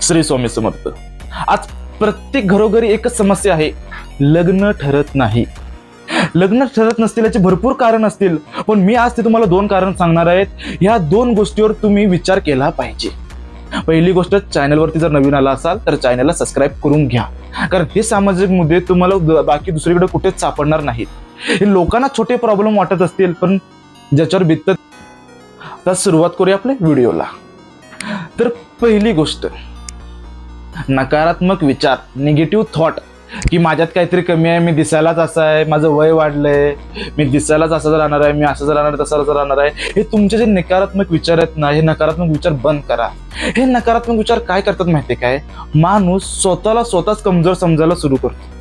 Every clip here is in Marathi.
श्री स्वामी समर्थ. आज प्रत्येक घरोघरी एकच समस्या आहे, लग्न ठरत नाही. लग्न ठरत नसतील याचे भरपूर कारण असतील, पण मी आज ते तुम्हाला 2 कारण सांगणार आहेत. ह्या 2 गोष्टीवर तुम्ही विचार केला पाहिजे. पहिली गोष्ट, चॅनलवरती जर नवीन आला असाल तर चॅनलला सबस्क्राईब करून घ्या, कारण हे सामाजिक मुद्दे तुम्हाला बाकी दुसरीकडे कुठेच सापडणार नाहीत. हे लोकांना छोटे प्रॉब्लेम वाटत असतील, पण ज्याच्यावर बितत. तर सुरुवात करूया आपल्या व्हिडिओला. तर पहिली गोष्ट, नकारात्मक विचार, निगेटिव्ह थॉट, की माझ्यात काहीतरी कमी आहे, मी दिसायलाच असं आहे, माझं वय वाढलंय, मी दिसायलाच असं राहणार आहे, मी असंच राहणार आहे, तसंच राहणार आहे. हे तुमचे जे नकारात्मक विचार आहेत ना, हे नकारात्मक विचार बंद करा. हे नकारात्मक विचार काय करतात माहिती काय? माणूस स्वतःच कमजोर समजायला सुरू करतो.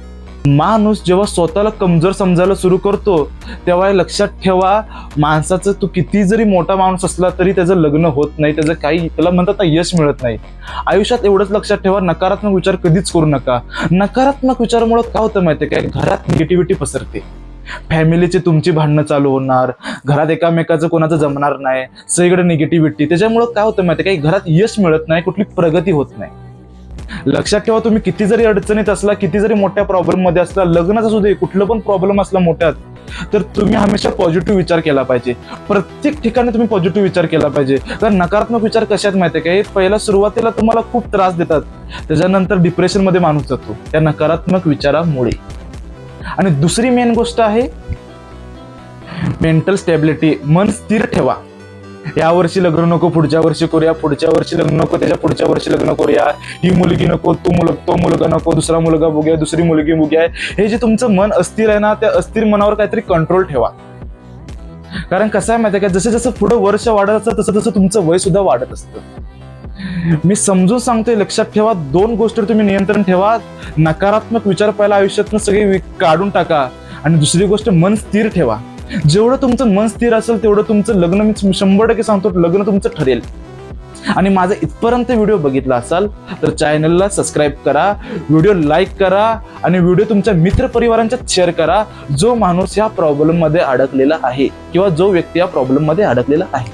माणूस जेव्हा स्वतःला कमजोर समजायला सुरू करतो, तेव्हा लक्षात ठेवा, माणसाचं तो किती जरी मोठा माणूस असला तरी त्याचं लग्न होत नाही, त्याचं काही, त्याला म्हणतात ना, यश मिळत नाही आयुष्यात. एवढंच लक्षात ठेवा, नकारात्मक विचार कधीच करू नका. नकारात्मक विचारामुळे काय होतं माहिती काय? घरात निगेटिव्हिटी पसरते, फॅमिलीची तुमची भांडणं चालू होणार, घरात एकामेकाचं कोणाचं जमणार नाही, सगळीकडे निगेटिव्हिटी. त्याच्यामुळे काय होतं माहिती काय? घरात यश मिळत नाही, कुठली प्रगती होत नाही. लक्षात ठेवा, तुम्ही किती जरी अडचणीत असला, किती जरी मोठ्या प्रॉब्लेम मध्ये असला, लग्नाचा असू दे, कुठलं पण प्रॉब्लेम असला मोठ्यात, तर तुम्ही हमेशा पॉझिटिव्ह विचार केला पाहिजे. प्रत्येक ठिकाणी तुम्ही पॉझिटिव्ह विचार केला पाहिजे. कारण नकारात्मक विचार कशात माहिती आहे का? पहिला सुरुवातीला तुम्हाला खूप त्रास देतात, त्याच्यानंतर डिप्रेशन मध्ये माणूस जातो त्या नकारात्मक विचारामुळे. आणि दुसरी मेन गोष्ट आहे मेंटल स्टॅबिलिटी. मन स्थिर ठेवा. या वर्षी लग्न नको, पुढच्या वर्षी करूया, पुढच्या वर्षी लग्न नको, त्याच्या पुढच्या वर्षी लग्न करूया, ही मुलगी नको, तो मुलगा नको, दुसरा मुलगा बघूया, दुसरी मुलगी बघूया. हे जे तुमचं मन अस्थिर आहे ना, त्या अस्थिर मनावर काहीतरी कंट्रोल ठेवा. कारण कसं आहे माहिती आहे का? जसं जसं पुढे वर्ष वाढत असतं, तसं तसं तुमचं वय सुद्धा वाढत असतं. मी समजून सांगतोय, लक्षात ठेवा, 2 गोष्टीवर तुम्ही नियंत्रण ठेवा. नकारात्मक विचार पहिला आयुष्यातून सगळे काढून टाका, आणि दुसरी गोष्ट, मन स्थिर ठेवा. जेवढं तुमचं मन स्थिर असेल तेवढं तुमचं लग्न, मी 100% सांगतो, लग्न तुमचं ठरेल. आणि माझा इथपर्यंत व्हिडिओ बघितला असाल तर चॅनलला सबस्क्राईब करा, व्हिडिओ लाईक करा, आणि व्हिडिओ तुमच्या मित्रपरिवारांच्यात शेअर करा, जो माणूस या प्रॉब्लेम मध्ये अडकलेला आहे, किंवा जो व्यक्ती या प्रॉब्लेम मध्ये अडकलेला आहे.